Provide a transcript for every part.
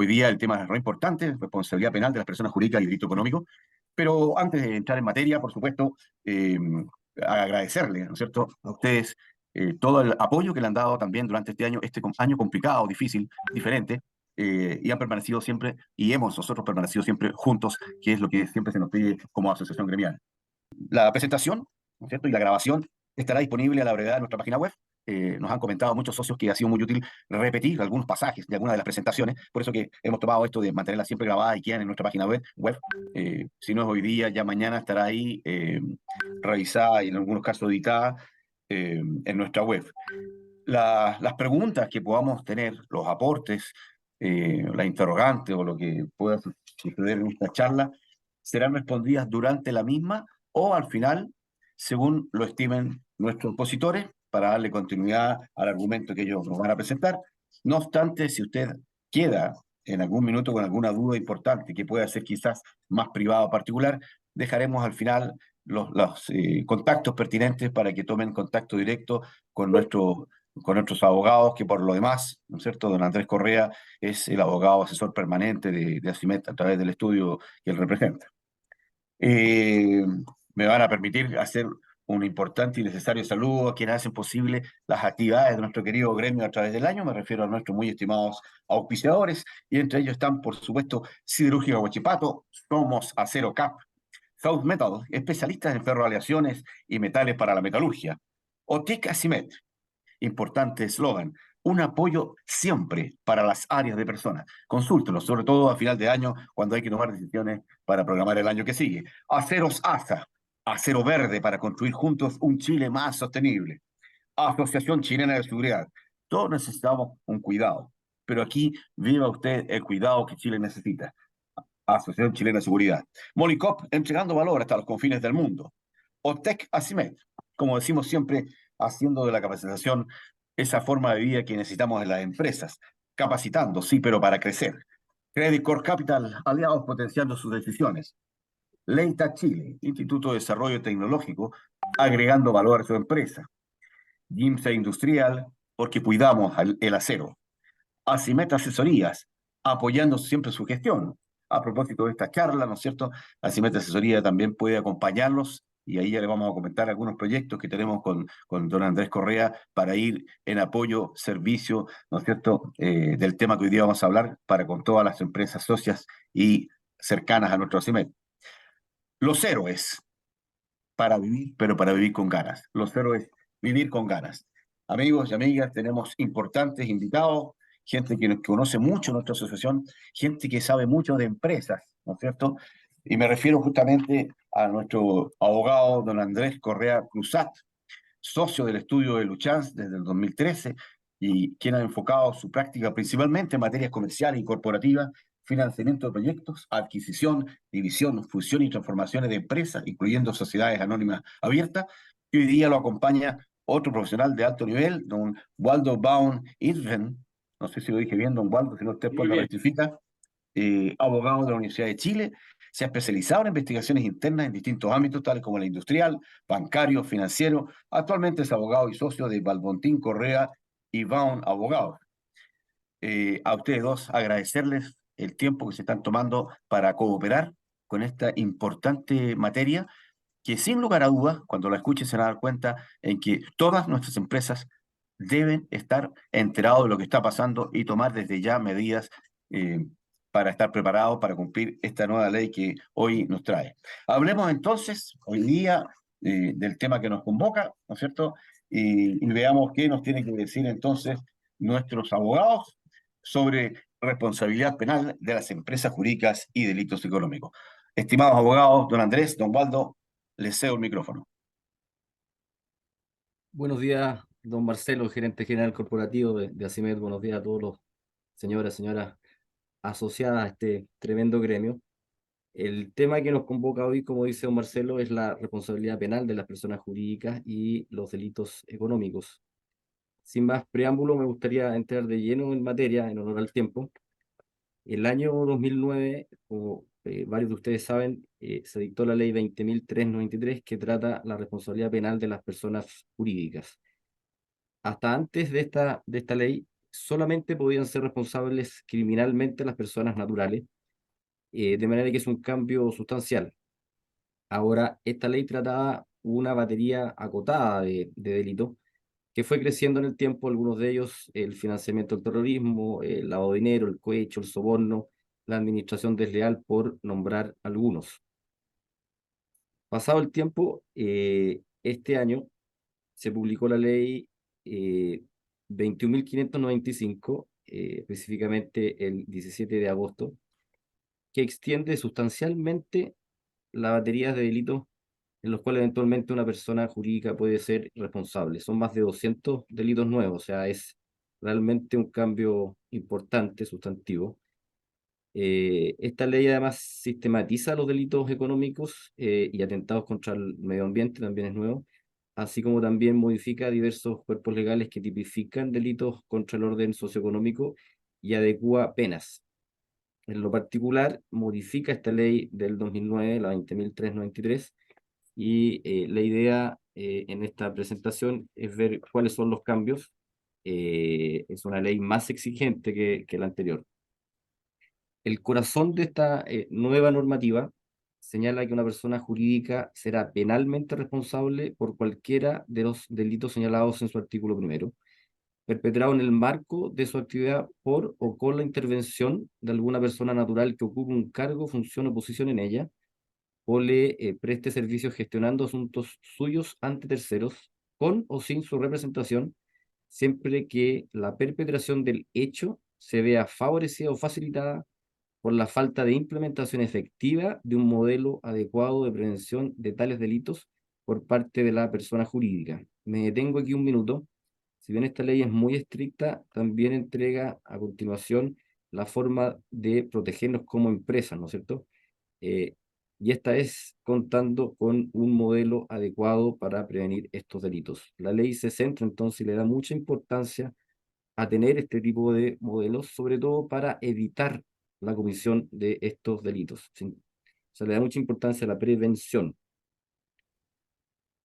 Hoy día el tema es re importante, responsabilidad penal de las personas jurídicas y delito económico. Pero antes de entrar en materia, por supuesto, agradecerle, ¿no es cierto?, a ustedes todo el apoyo que le han dado también durante este año, año complicado, difícil, diferente, y han permanecido siempre, y hemos nosotros permanecido siempre juntos, que es lo que siempre se nos pide como asociación gremial. La presentación, ¿no es cierto?, y la grabación estará disponible a la brevedad en nuestra página web. Nos han comentado muchos socios que ha sido muy útil repetir algunos pasajes de algunas de las presentaciones, por eso que hemos tomado esto de mantenerla siempre grabada y quedan en nuestra página web. Si no es hoy día, ya mañana estará ahí revisada y en algunos casos editada en nuestra web. Las preguntas que podamos tener, los aportes, la interrogante o lo que pueda suceder en esta charla, serán respondidas durante la misma o al final, según lo estimen nuestros opositores, para darle continuidad al argumento que ellos nos van a presentar. No obstante, si usted queda en algún minuto con alguna duda importante que pueda ser quizás más privada o particular, dejaremos al final los contactos pertinentes para que tomen contacto directo con nuestros abogados, que por lo demás, ¿no es cierto?, don Andrés Correa es el abogado asesor permanente de ACIMED a través del estudio que él representa. Me van a permitir hacer un importante y necesario saludo a quienes hacen posible las actividades de nuestro querido gremio a través del año. Me refiero a nuestros muy estimados auspiciadores, y entre ellos están, por supuesto, Siderúrgica Huachipato, Somos Acero Cap, South Metal, especialistas en ferroaleaciones y metales para la metalurgia, OTIC ACIMED, importante eslogan, un apoyo siempre para las áreas de personas. Consúltenos, sobre todo a final de año, cuando hay que tomar decisiones para programar el año que sigue. Aceros ASA, acero verde para construir juntos un Chile más sostenible. Asociación Chilena de Seguridad. Todos necesitamos un cuidado, pero aquí viva usted el cuidado que Chile necesita. Asociación Chilena de Seguridad. Molicop, entregando valor hasta los confines del mundo. OTEC ACIMED, como decimos siempre, haciendo de la capacitación esa forma de vida que necesitamos en las empresas. Capacitando, sí, pero para crecer. Credit Core Capital, aliados potenciando sus decisiones. Leita Chile, Instituto de Desarrollo Tecnológico, agregando valor a su empresa. GIMSA Industrial, porque cuidamos el acero. ACIMED Asesorías, apoyando siempre su gestión. A propósito de esta charla, ¿no es cierto?, ACIMED Asesoría también puede acompañarlos, y ahí ya le vamos a comentar algunos proyectos que tenemos con don Andrés Correa para ir en apoyo, servicio, ¿no es cierto?, del tema que hoy día vamos a hablar para con todas las empresas socias y cercanas a nuestro ACIMED. Los héroes para vivir, pero para vivir con ganas. Los héroes, vivir con ganas. Amigos y amigas, tenemos importantes invitados, gente que nos conoce mucho nuestra asociación, gente que sabe mucho de empresas, ¿no es cierto? Y me refiero justamente a nuestro abogado, don Andrés Correa Cruzat, socio del estudio de Luchans desde el 2013, y quien ha enfocado su práctica principalmente en materias comerciales y corporativas, financiamiento de proyectos, adquisición, división, fusión y transformaciones de empresas, incluyendo sociedades anónimas abiertas. Y hoy día lo acompaña otro profesional de alto nivel, don Waldo Baum Irven, no sé si lo dije bien, don Waldo, si no usted pues lo rectifica, abogado de la Universidad de Chile, se ha especializado en investigaciones internas en distintos ámbitos, tales como la industrial, bancario, financiero. Actualmente es abogado y socio de Balbontín Correa y Baum Abogados. A ustedes dos agradecerles el tiempo que se están tomando para cooperar con esta importante materia, que sin lugar a dudas, cuando la escuchen se van a dar cuenta en que todas nuestras empresas deben estar enterados de lo que está pasando y tomar desde ya medidas eh, para estar preparados para cumplir esta nueva ley que hoy nos trae. Hablemos entonces hoy día del tema que nos convoca, ¿no es cierto? Y veamos qué nos tienen que decir entonces nuestros abogados sobre responsabilidad penal de las empresas jurídicas y delitos económicos. Estimados abogados, don Andrés, don Waldo, les cedo el micrófono. Buenos días, don Marcelo, gerente general corporativo de ACIMED. Buenos días a todos los señoras asociadas a este tremendo gremio. El tema que nos convoca hoy, como dice don Marcelo, es la responsabilidad penal de las personas jurídicas y los delitos económicos. Sin más preámbulo, me gustaría entrar de lleno en materia, en honor al tiempo. El año 2009, como varios de ustedes saben, se dictó la ley 20.393, que trata la responsabilidad penal de las personas jurídicas. Hasta antes de esta ley, solamente podían ser responsables criminalmente las personas naturales, de manera que es un cambio sustancial. Ahora, esta ley trataba una batería acotada de delitos que fue creciendo en el tiempo, algunos de ellos el financiamiento del terrorismo, el lavado de dinero, el cohecho, el soborno, la administración desleal, por nombrar algunos. Pasado el tiempo, este año se publicó la ley 21.595, específicamente el 17 de agosto, que extiende sustancialmente la batería de delitos en los cuales eventualmente una persona jurídica puede ser responsable. Son más de 200 delitos nuevos, o sea, es realmente un cambio importante, sustantivo. Esta ley además sistematiza los delitos económicos y atentados contra el medio ambiente, también es nuevo, así como también modifica diversos cuerpos legales que tipifican delitos contra el orden socioeconómico y adecúa penas. En lo particular, modifica esta ley del 2009, la 20.393, y la idea en esta presentación es ver cuáles son los cambios. Es una ley más exigente que la anterior. El corazón de esta nueva normativa señala que una persona jurídica será penalmente responsable por cualquiera de los delitos señalados en su artículo primero, perpetrado en el marco de su actividad por o con la intervención de alguna persona natural que ocupe un cargo, función o posición en ella, o le preste servicios gestionando asuntos suyos ante terceros, con o sin su representación, siempre que la perpetración del hecho se vea favorecida o facilitada por la falta de implementación efectiva de un modelo adecuado de prevención de tales delitos por parte de la persona jurídica. Me detengo aquí un minuto. Si bien esta ley es muy estricta, también entrega a continuación la forma de protegernos como empresas, ¿no es cierto? Eh, y esta es contando con un modelo adecuado para prevenir estos delitos. La ley se centra entonces y le da mucha importancia a tener este tipo de modelos, sobre todo para evitar la comisión de estos delitos. Se le da mucha importancia a la prevención.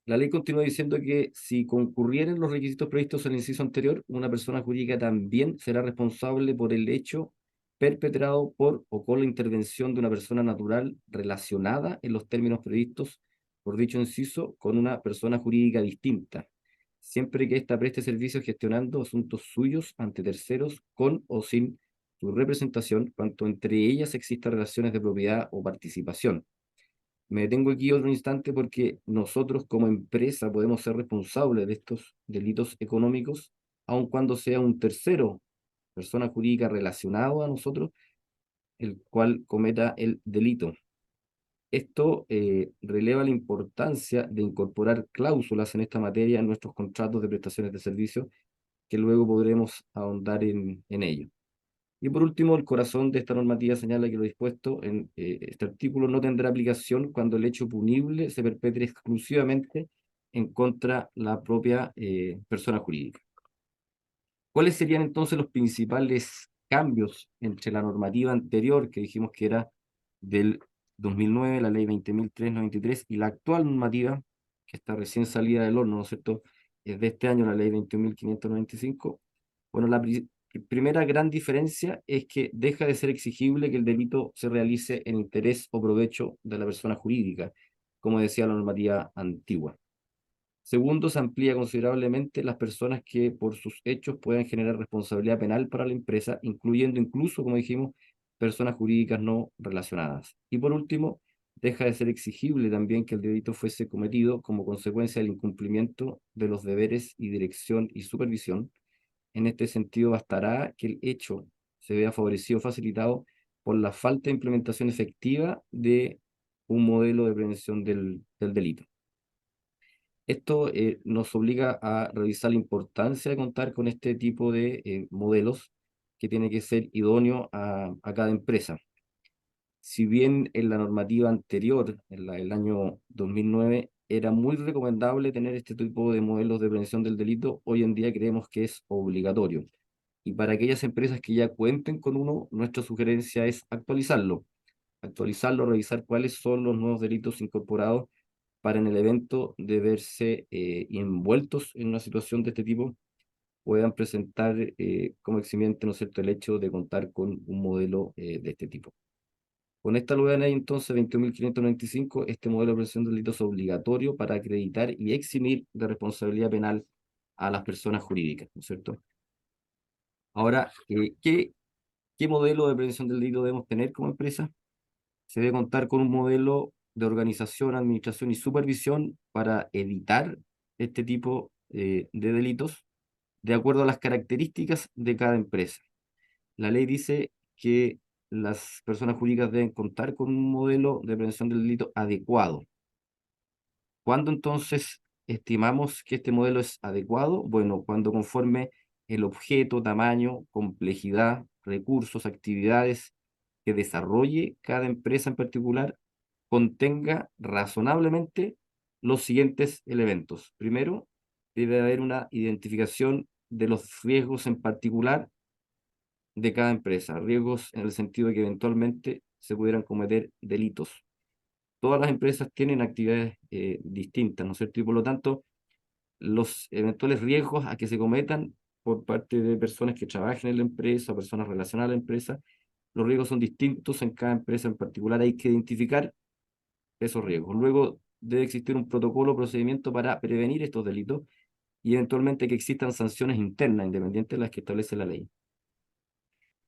La ley continúa diciendo que si concurrieran los requisitos previstos en el inciso anterior, una persona jurídica también será responsable por el hecho perpetrado por o con la intervención de una persona natural relacionada en los términos previstos por dicho inciso con una persona jurídica distinta, siempre que ésta preste servicios gestionando asuntos suyos ante terceros con o sin su representación, cuanto entre ellas exista relaciones de propiedad o participación. Me detengo aquí otro instante porque nosotros como empresa podemos ser responsables de estos delitos económicos, aun cuando sea un tercero, persona jurídica relacionado a nosotros, el cual cometa el delito. Esto releva la importancia de incorporar cláusulas en esta materia en nuestros contratos de prestaciones de servicios, que luego podremos ahondar en ello. Y por último, el corazón de esta normativa señala que lo dispuesto en este artículo no tendrá aplicación cuando el hecho punible se perpetre exclusivamente en contra la propia persona jurídica. ¿Cuáles serían entonces los principales cambios entre la normativa anterior, que dijimos que era del 2009, la ley 20.393, y la actual normativa, que está recién salida del horno, ¿no es cierto? Es de este año, la ley 21.595. Bueno, la primera gran diferencia es que deja de ser exigible que el delito se realice en interés o provecho de la persona jurídica, como decía la normativa antigua. Segundo, se amplía considerablemente las personas que por sus hechos puedan generar responsabilidad penal para la empresa, incluyendo incluso, como dijimos, personas jurídicas no relacionadas. Y por último, deja de ser exigible también que el delito fuese cometido como consecuencia del incumplimiento de los deberes y dirección y supervisión. En este sentido, bastará que el hecho se vea favorecido o facilitado por la falta de implementación efectiva de un modelo de prevención del delito. Esto nos obliga a revisar la importancia de contar con este tipo de modelos que tiene que ser idóneo a cada empresa. Si bien en la normativa anterior, en el año 2009, era muy recomendable tener este tipo de modelos de prevención del delito, hoy en día creemos que es obligatorio. Y para aquellas empresas que ya cuenten con uno, nuestra sugerencia es actualizarlo, revisar cuáles son los nuevos delitos incorporados para en el evento de verse envueltos en una situación de este tipo, puedan presentar como eximiente, ¿no es cierto?, el hecho de contar con un modelo de este tipo. Con esta nueva ley, entonces, 21.595, este modelo de prevención de delitos es obligatorio para acreditar y eximir de responsabilidad penal a las personas jurídicas, ¿no es cierto? Ahora, ¿qué modelo de prevención del delito debemos tener como empresa? Se debe contar con un modelo de organización, administración y supervisión para evitar este tipo de delitos de acuerdo a las características de cada empresa. La ley dice que las personas jurídicas deben contar con un modelo de prevención del delito adecuado. ¿Cuándo entonces estimamos que este modelo es adecuado? Bueno, cuando conforme el objeto, tamaño, complejidad, recursos, actividades que desarrolle cada empresa en particular contenga razonablemente los siguientes elementos. Primero, debe haber una identificación de los riesgos en particular de cada empresa, riesgos en el sentido de que eventualmente se pudieran cometer delitos. Todas las empresas tienen actividades distintas, ¿no es cierto? Y por lo tanto, los eventuales riesgos a que se cometan por parte de personas que trabajen en la empresa, personas relacionadas a la empresa, los riesgos son distintos en cada empresa en particular, hay que identificar esos riesgos. Luego debe existir un protocolo o procedimiento para prevenir estos delitos y eventualmente que existan sanciones internas independientes de las que establece la ley.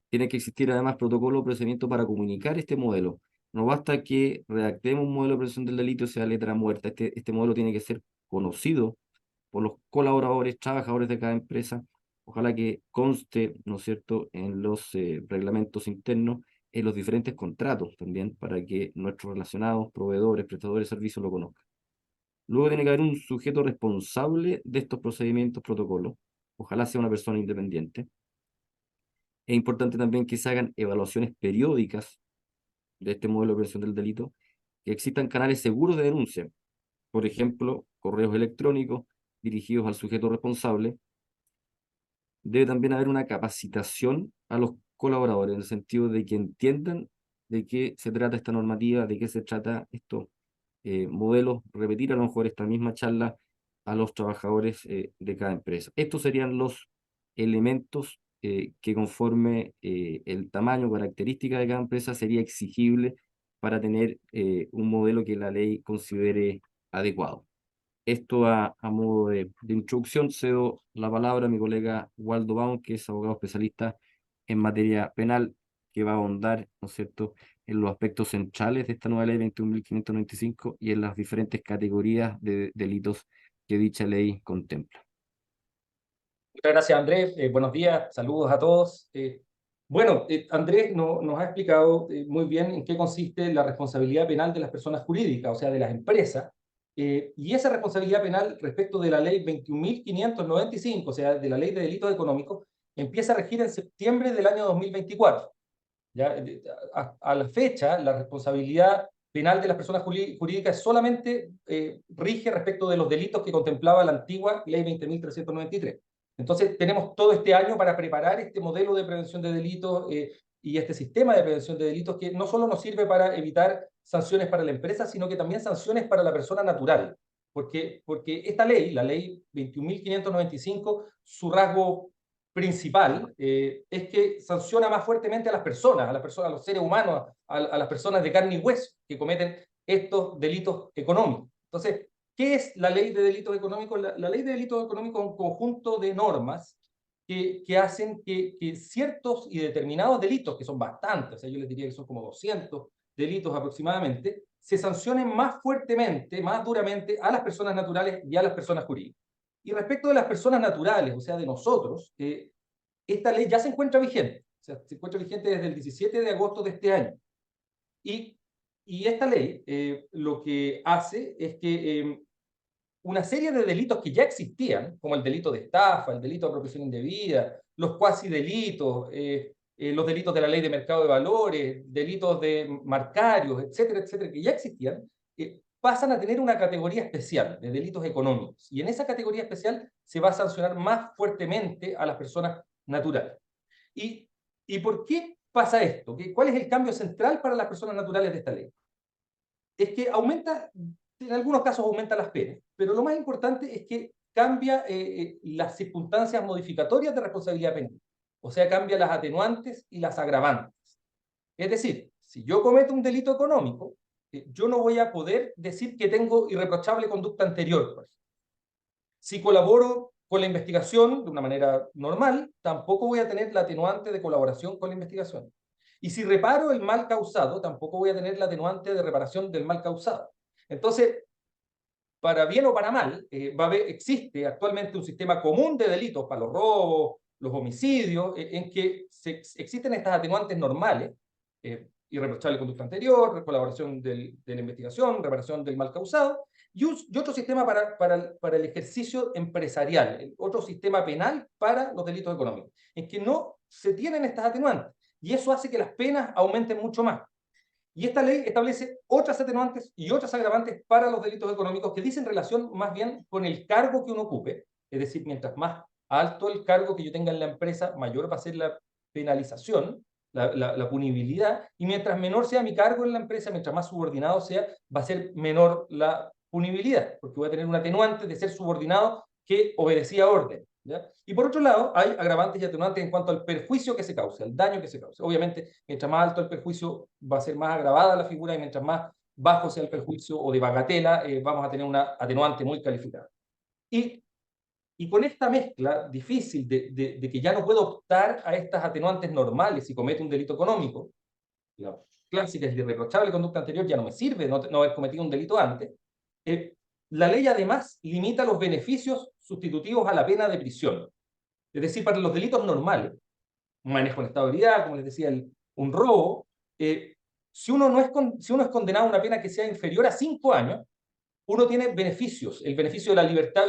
Tiene que existir además protocolo o procedimiento para comunicar este modelo. No basta que redactemos un modelo de prevención del delito y sea letra muerta. Este modelo tiene que ser conocido por los colaboradores, trabajadores de cada empresa. Ojalá que conste, ¿no es cierto?, en los reglamentos internos, en los diferentes contratos también, para que nuestros relacionados, proveedores, prestadores de servicios lo conozcan. Luego tiene que haber un sujeto responsable de estos procedimientos, protocolos. Ojalá sea una persona independiente. Es importante también que se hagan evaluaciones periódicas de este modelo de prevención del delito, que existan canales seguros de denuncia, por ejemplo, correos electrónicos dirigidos al sujeto responsable. Debe también haber una capacitación a los colaboradores, en el sentido de que entiendan de qué se trata esta normativa, de qué se trata estos modelos, repetir a lo mejor esta misma charla a los trabajadores de cada empresa. Estos serían los elementos que conforme el tamaño, característica de cada empresa sería exigible para tener un modelo que la ley considere adecuado. Esto a modo de introducción, cedo la palabra a mi colega Waldo Baum, que es abogado especialista en materia penal, que va a ahondar, ¿no es cierto?, en los aspectos centrales de esta nueva ley 21.595 y en las diferentes categorías de delitos que dicha ley contempla. Muchas gracias, Andrés. Buenos días, saludos a todos. Andrés nos ha explicado muy bien en qué consiste la responsabilidad penal de las personas jurídicas, o sea, de las empresas, y esa responsabilidad penal respecto de la ley 21.595, o sea, de la ley de delitos económicos, empieza a regir en septiembre del año 2024. ¿Ya? A la fecha, la responsabilidad penal de las personas jurídicas solamente rige respecto de los delitos que contemplaba la antigua ley 20.393. Entonces, tenemos todo este año para preparar este modelo de prevención de delitos y este sistema de prevención de delitos que no solo nos sirve para evitar sanciones para la empresa, sino que también sanciones para la persona natural. Porque esta ley, la ley 21.595, su rasgo principal es que sanciona más fuertemente a las personas, a los seres humanos, a las personas de carne y hueso que cometen estos delitos económicos. Entonces, ¿qué es la ley de delitos económicos? La ley de delitos económicos es un conjunto de normas que hacen que ciertos y determinados delitos, que son bastantes, o sea, yo les diría que son como 200 delitos aproximadamente, se sancionen más fuertemente, más duramente a las personas naturales y a las personas jurídicas. Y respecto de las personas naturales, o sea, de nosotros, esta ley ya se encuentra vigente, o sea, se encuentra vigente desde el 17 de agosto de este año. Y esta ley lo que hace es que una serie de delitos que ya existían, como el delito de estafa, el delito de apropiación indebida, los cuasi delitos, los delitos de la ley de mercado de valores, delitos de marcarios, etcétera, etcétera, que ya existían, pasan a tener una categoría especial de delitos económicos. Y en esa categoría especial se va a sancionar más fuertemente a las personas naturales. ¿Y por qué pasa esto? ¿Cuál es el cambio central para las personas naturales de esta ley? Es que aumenta, en algunos casos aumenta las penas, pero lo más importante es que cambia las circunstancias modificatorias de responsabilidad penal. O sea, cambia las atenuantes y las agravantes. Es decir, si yo cometo un delito económico, yo no voy a poder decir que tengo irreprochable conducta anterior, por ejemplo. Si colaboro con la investigación de una manera normal, tampoco voy a tener la atenuante de colaboración con la investigación. Y si reparo el mal causado, tampoco voy a tener la atenuante de reparación del mal causado. Entonces, para bien o para mal, existe actualmente un sistema común de delitos para los robos, los homicidios, en que existen estas atenuantes normales, irreprochable conducta anterior, colaboración de la investigación, reparación del mal causado, y otro sistema para el ejercicio empresarial, otro sistema penal para los delitos económicos, en que no se tienen estas atenuantes, y eso hace que las penas aumenten mucho más. Y esta ley establece otras atenuantes y otras agravantes para los delitos económicos que dicen relación más bien con el cargo que uno ocupe, es decir, mientras más alto el cargo que yo tenga en la empresa, mayor va a ser la penalización, la punibilidad, y mientras menor sea mi cargo en la empresa, mientras más subordinado sea, va a ser menor la punibilidad, porque voy a tener un atenuante de ser subordinado que obedecía orden. ¿Ya? Y por otro lado, hay agravantes y atenuantes en cuanto al perjuicio que se causa, el daño que se causa. Obviamente, mientras más alto el perjuicio, va a ser más agravada la figura, y mientras más bajo sea el perjuicio o de bagatela, vamos a tener una atenuante muy calificada. Y con esta mezcla difícil de que ya no puedo optar a estas atenuantes normales si cometo un delito económico, la clásica es de irreprochable conducta anterior, ya no me sirve no haber cometido un delito antes, la ley además limita los beneficios sustitutivos a la pena de prisión. Es decir, para los delitos normales, un manejo en estado de ebriedad, como les decía, un robo, si uno es condenado a una pena que sea inferior a 5 años, uno tiene beneficios, el beneficio de la libertad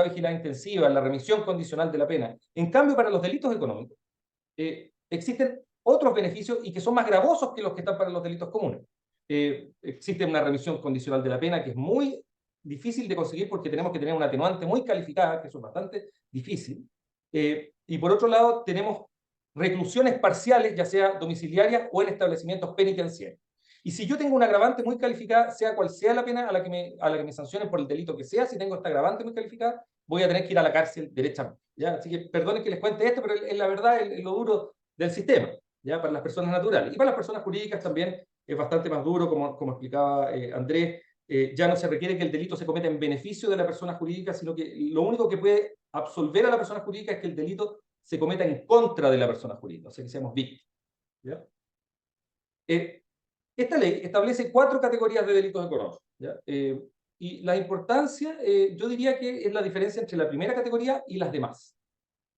vigilada intensiva, la remisión condicional de la pena. En cambio, para los delitos económicos, existen otros beneficios y que son más gravosos que los que están para los delitos comunes. Existe una remisión condicional de la pena que es muy difícil de conseguir porque tenemos que tener una atenuante muy calificada, que eso es bastante difícil. Y por otro lado, tenemos reclusiones parciales, ya sea domiciliarias o en establecimientos penitenciarios. Y si yo tengo una agravante muy calificada, sea cual sea la pena a la que me sancionen por el delito que sea, si tengo esta agravante muy calificada, voy a tener que ir a la cárcel derechamente. ¿Ya? Así que perdonen que les cuente esto, pero es la verdad, es lo duro del sistema, ¿ya? Para las personas naturales. Y para las personas jurídicas también es bastante más duro, como explicaba Andrés. Ya no se requiere que el delito se cometa en beneficio de la persona jurídica, sino que lo único que puede absolver a la persona jurídica es que el delito se cometa en contra de la persona jurídica, o sea, que seamos víctimas. ¿Ya? Esta ley establece 4 categorías de delitos económicos. ¿Ya? Y la importancia, yo diría que es la diferencia entre la primera categoría y las demás.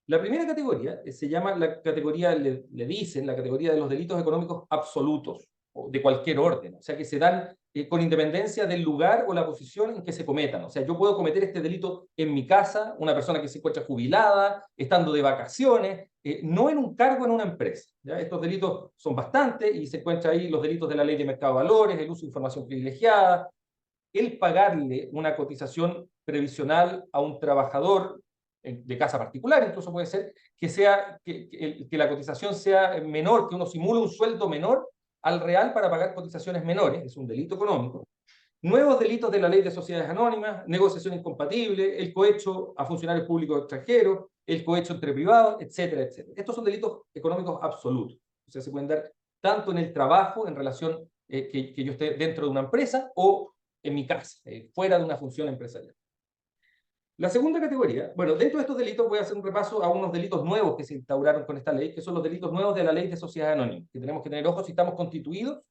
La primera categoría se llama la categoría, le dicen, la categoría de los delitos económicos absolutos, o de cualquier orden, o sea, que se dan con independencia del lugar o la posición en que se cometan. O sea, yo puedo cometer este delito en mi casa, una persona que se encuentra jubilada, estando de vacaciones, no en un cargo en una empresa. ¿Ya? Estos delitos son bastantes y se encuentran ahí los delitos de la ley de mercado de valores, el uso de información privilegiada, el pagarle una cotización previsional a un trabajador de casa particular, incluso puede ser que la cotización sea menor, que uno simule un sueldo menor al real para pagar cotizaciones menores, es un delito económico. Nuevos delitos de la ley de sociedades anónimas, negociación incompatible, el cohecho a funcionarios públicos extranjeros, el cohecho entre privados, etcétera, etcétera. Estos son delitos económicos absolutos. O sea, se pueden dar tanto en el trabajo, en relación que yo esté dentro de una empresa, o en mi casa, fuera de una función empresarial. La segunda categoría, bueno, dentro de estos delitos voy a hacer un repaso a unos delitos nuevos que se instauraron con esta ley, que son los delitos nuevos de la ley de sociedades anónimas, que tenemos que tener ojo si estamos constituidos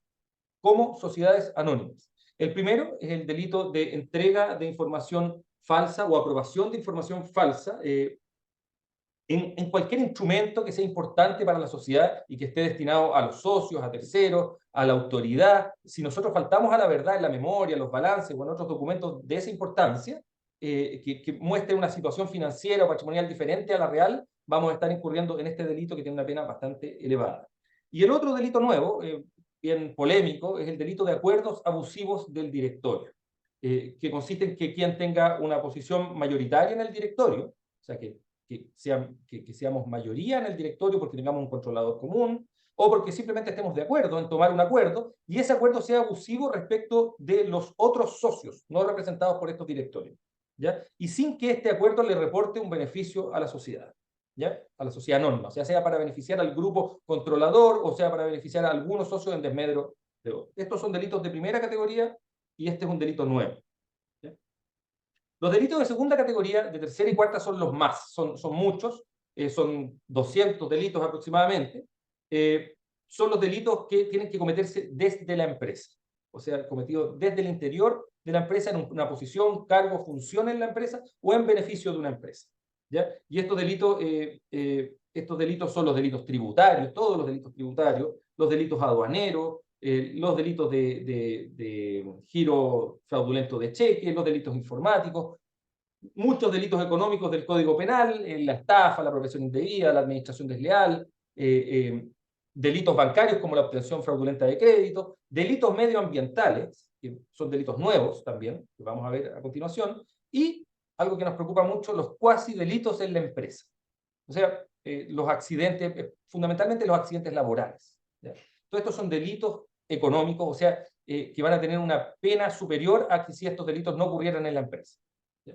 como sociedades anónimas. El primero es el delito de entrega de información falsa o aprobación de información falsa en cualquier instrumento que sea importante para la sociedad y que esté destinado a los socios, a terceros, a la autoridad. Si nosotros faltamos a la verdad en la memoria, en los balances o en otros documentos de esa importancia, que muestre una situación financiera o patrimonial diferente a la real, vamos a estar incurriendo en este delito que tiene una pena bastante elevada. Y el otro delito nuevo, bien polémico, es el delito de acuerdos abusivos del directorio, que consiste en que quien tenga una posición mayoritaria en el directorio, o sea, que seamos mayoría en el directorio porque tengamos un controlador común, o porque simplemente estemos de acuerdo en tomar un acuerdo, y ese acuerdo sea abusivo respecto de los otros socios no representados por estos directorios. ¿ya? Y sin que este acuerdo le reporte un beneficio a la sociedad, ¿ya? A la sociedad anónima, o sea para beneficiar al grupo controlador, o sea para beneficiar a algunos socios en desmedro de otros. Estos son delitos de primera categoría y este es un delito nuevo, ¿ya? Los delitos de segunda categoría, de tercera y cuarta, son los más, son muchos, son 200 delitos aproximadamente. Son los delitos que tienen que cometerse desde la empresa, o sea, cometidos desde el interior de la empresa en una posición, cargo, función en la empresa o en beneficio de una empresa, ¿ya? Y estos delitos son los delitos tributarios, todos los delitos tributarios, los delitos aduaneros, los delitos de giro fraudulento de cheques, los delitos informáticos, muchos delitos económicos del Código Penal, la estafa, la apropiación indebida, la administración desleal, delitos bancarios como la obtención fraudulenta de crédito, delitos medioambientales, que son delitos nuevos también, que vamos a ver a continuación, y algo que nos preocupa mucho, los cuasi delitos en la empresa. O sea, los accidentes, fundamentalmente los accidentes laborales, ¿ya? Todos estos son delitos económicos, o sea, que van a tener una pena superior a que si estos delitos no ocurrieran en la empresa, ¿ya?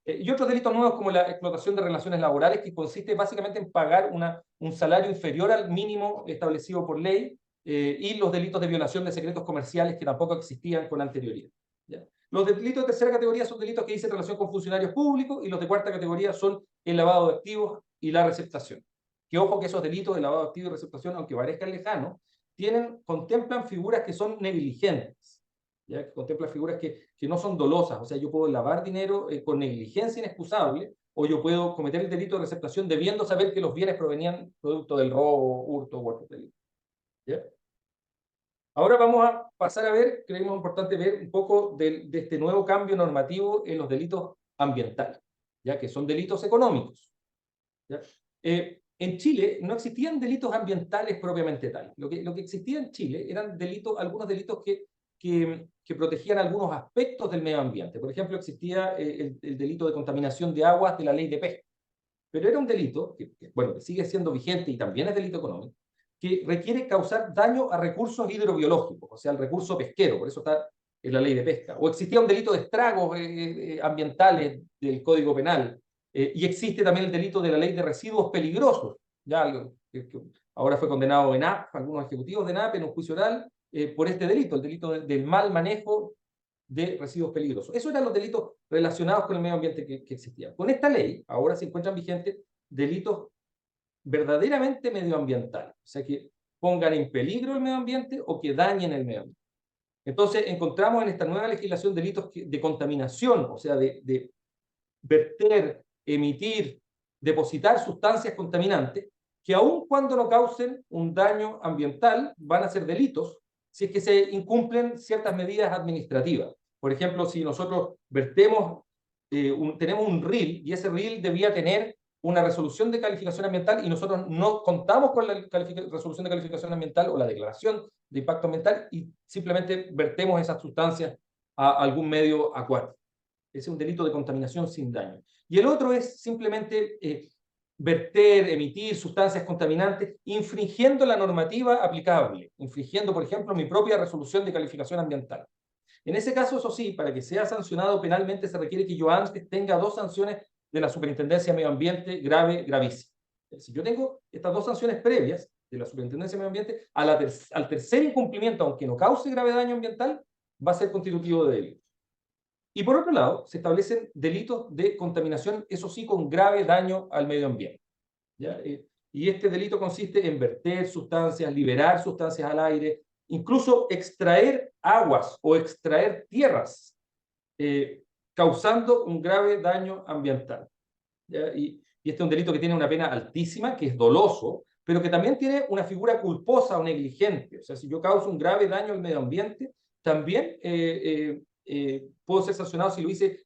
Y otros delitos nuevos como la explotación de relaciones laborales, que consiste básicamente en pagar un salario inferior al mínimo establecido por ley, y los delitos de violación de secretos comerciales que tampoco existían con anterioridad, ¿ya? Los delitos de tercera categoría son delitos que dicen relación con funcionarios públicos, y los de cuarta categoría son el lavado de activos y la receptación. Que ojo que esos delitos de lavado de activos y receptación, aunque parezcan lejanos, contemplan figuras que son negligentes, ¿ya? Que contemplan figuras que no son dolosas, o sea, yo puedo lavar dinero con negligencia inexcusable, o yo puedo cometer el delito de receptación debiendo saber que los bienes provenían producto del robo, hurto u otro delito, ¿ya? Ahora vamos a pasar a ver, creemos importante ver un poco de este nuevo cambio normativo en los delitos ambientales, ya que son delitos económicos, ¿ya? En Chile no existían delitos ambientales propiamente tal. Lo que existía en Chile eran algunos delitos que protegían algunos aspectos del medio ambiente. Por ejemplo, existía el delito de contaminación de aguas de la ley de pesca. Pero era un delito, bueno, que sigue siendo vigente y también es delito económico, que requiere causar daño a recursos hidrobiológicos, o sea, al recurso pesquero, por eso está en la ley de pesca. O existía un delito de estragos ambientales del Código Penal, y existe también el delito de la ley de residuos peligrosos, ya que ahora fue condenado ENAP, algunos ejecutivos de ENAP en un juicio oral, por este delito, el delito del mal manejo de residuos peligrosos. Esos eran los delitos relacionados con el medio ambiente que existían. Con esta ley, ahora se encuentran vigentes delitos verdaderamente medioambientales, o sea, que pongan en peligro el medio ambiente o que dañen el medio ambiente. Entonces, encontramos en esta nueva legislación delitos de contaminación, o sea, de verter, emitir, depositar sustancias contaminantes, que aun cuando no causen un daño ambiental, van a ser delitos si es que se incumplen ciertas medidas administrativas. Por ejemplo, si nosotros vertemos, tenemos un RIL, y ese RIL debía tener una resolución de calificación ambiental, y nosotros no contamos con la resolución de calificación ambiental o la declaración de impacto ambiental, y simplemente vertemos esas sustancias a algún medio acuático. Ese es un delito de contaminación sin daño. Y el otro es simplemente verter, emitir sustancias contaminantes, infringiendo la normativa aplicable, infringiendo, por ejemplo, mi propia resolución de calificación ambiental. En ese caso, eso sí, para que sea sancionado penalmente se requiere que yo antes tenga 2 sanciones de la Superintendencia de Medio Ambiente grave, gravísima. Si yo tengo estas 2 sanciones previas de la Superintendencia de Medio Ambiente, al tercer incumplimiento, aunque no cause grave daño ambiental, va a ser constitutivo de delito. Y por otro lado, se establecen delitos de contaminación, eso sí, con grave daño al medio ambiente, ¿ya? Y este delito consiste en verter sustancias, liberar sustancias al aire, incluso extraer aguas o extraer tierras, causando un grave daño ambiental, ¿ya? Y este es un delito que tiene una pena altísima, que es doloso, pero que también tiene una figura culposa o negligente. O sea, si yo causo un grave daño al medio ambiente, también puedo ser sancionado si lo hice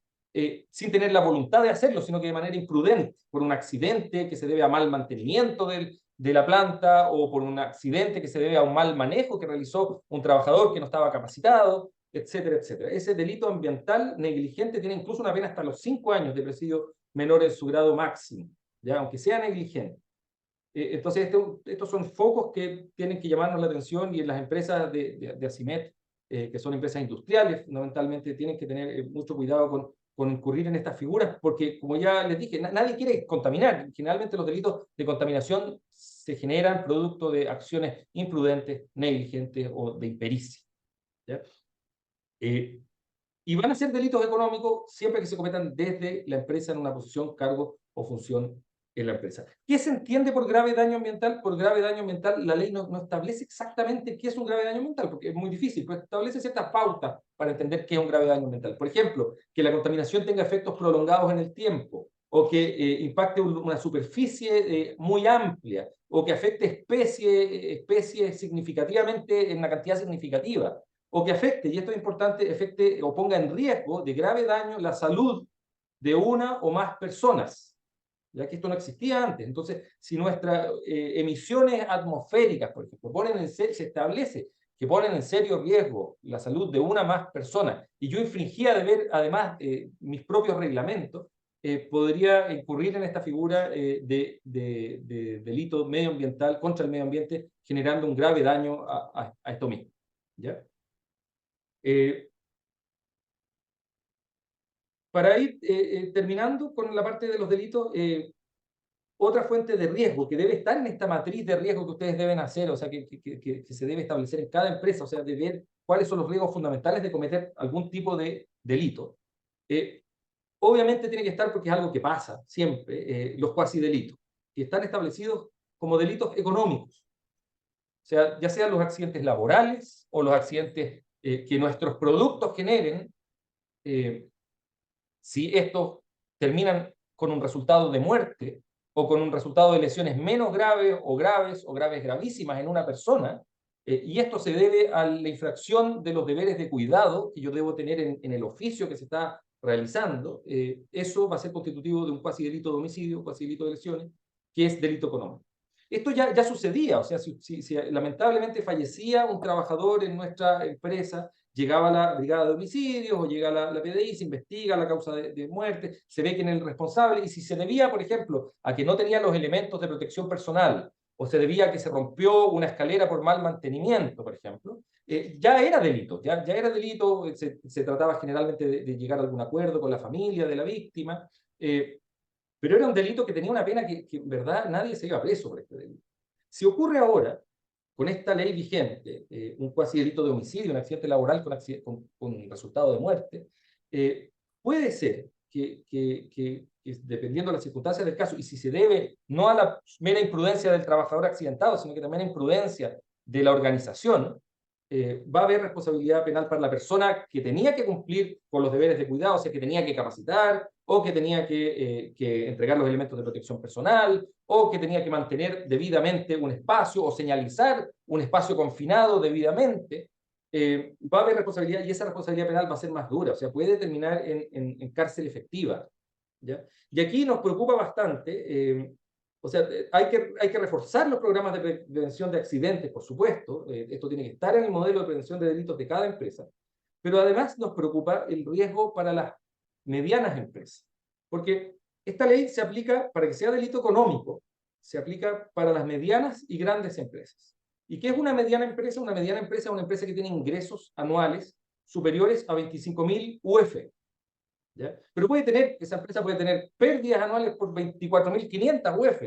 sin tener la voluntad de hacerlo, sino que de manera imprudente, por un accidente que se debe a mal mantenimiento de la planta, o por un accidente que se debe a un mal manejo que realizó un trabajador que no estaba capacitado, etcétera, etcétera. Ese delito ambiental negligente tiene incluso una pena hasta los 5 años de presidio menor en su grado máximo, ¿ya? Aunque sea negligente. Entonces, estos son focos que tienen que llamarnos la atención, y en las empresas de ACIMED, que son empresas industriales, fundamentalmente tienen que tener mucho cuidado con incurrir en estas figuras, porque como ya les dije, nadie quiere contaminar. Generalmente los delitos de contaminación se generan producto de acciones imprudentes, negligentes o de impericia, ¿ya? Y van a ser delitos económicos siempre que se cometan desde la empresa en una posición, cargo o función en la empresa. ¿Qué se entiende por grave daño ambiental? Por grave daño ambiental, la ley no establece exactamente qué es un grave daño ambiental, porque es muy difícil, pero establece ciertas pautas para entender qué es un grave daño ambiental. Por ejemplo, que la contaminación tenga efectos prolongados en el tiempo, o que impacte una superficie muy amplia, o que afecte especies significativamente, en una cantidad significativa, o que afecte, y esto es importante, afecte o ponga en riesgo de grave daño la salud de una o más personas, ya que esto no existía antes. Entonces, si nuestras emisiones atmosféricas, por ejemplo, se establece que ponen en serio riesgo la salud de una o más personas, y yo infringía además mis propios reglamentos, podría incurrir en esta figura de delito medioambiental contra el medio ambiente, generando un grave daño a esto mismo, ¿ya? Para ir terminando con la parte de los delitos, otra fuente de riesgo que debe estar en esta matriz de riesgo que ustedes deben hacer, o sea, que se debe establecer en cada empresa, o sea, de ver cuáles son los riesgos fundamentales de cometer algún tipo de delito. Obviamente tiene que estar, porque es algo que pasa siempre, los cuasidelitos, que están establecidos como delitos económicos. O sea, ya sean los accidentes laborales o los accidentes que nuestros productos generen, si estos terminan con un resultado de muerte o con un resultado de lesiones menos graves o graves gravísimas en una persona, y esto se debe a la infracción de los deberes de cuidado que yo debo tener en el oficio que se está realizando, eso va a ser constitutivo de un cuasi delito de homicidio, cuasi delito de lesiones, que es delito económico. Esto ya sucedía, o sea, si lamentablemente fallecía un trabajador en nuestra empresa, llegaba la brigada de homicidios o llega la PDI, se investiga la causa de muerte, se ve quién es el responsable, y si se debía, por ejemplo, a que no tenía los elementos de protección personal, o se debía a que se rompió una escalera por mal mantenimiento, por ejemplo, ya era delito, ya era delito, se trataba generalmente de llegar a algún acuerdo con la familia de la víctima, pero era un delito que tenía una pena que en verdad nadie se iba preso por este delito. Si ocurre ahora, con esta ley vigente, un cuasi delito de homicidio, un accidente laboral con resultado de muerte, puede ser que dependiendo de las circunstancias del caso, y si se debe no a la mera imprudencia del trabajador accidentado, sino que también a imprudencia de la organización, va a haber responsabilidad penal para la persona que tenía que cumplir con los deberes de cuidado, o sea, que tenía que capacitar, o que tenía que entregar los elementos de protección personal, o que tenía que mantener debidamente un espacio, o señalizar un espacio confinado debidamente. Va a haber responsabilidad, y esa responsabilidad penal va a ser más dura, o sea, puede terminar en cárcel efectiva, ¿ya? Y aquí nos preocupa bastante, o sea, hay que reforzar los programas de prevención de accidentes, por supuesto, esto tiene que estar en el modelo de prevención de delitos de cada empresa, pero además nos preocupa el riesgo para las medianas empresas, porque esta ley se aplica para que sea delito económico, se aplica para las medianas y grandes empresas. ¿Y qué es una mediana empresa? Una mediana empresa es una empresa que tiene ingresos anuales superiores a 25.000 UF, ¿ya? Pero esa empresa puede tener pérdidas anuales por 24.500 UF.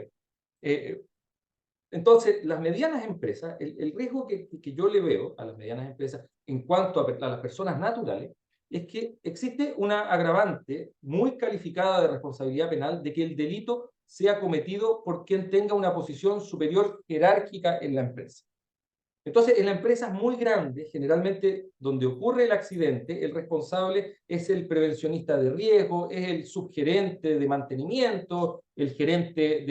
Entonces, las medianas empresas, el riesgo que yo le veo a las medianas empresas en cuanto a las personas naturales, es que existe una agravante muy calificada de responsabilidad penal de que el delito sea cometido por quien tenga una posición superior jerárquica en la empresa. Entonces, en las empresas muy grandes, generalmente donde ocurre el accidente, el responsable es el prevencionista de riesgo, es el subgerente de mantenimiento, el gerente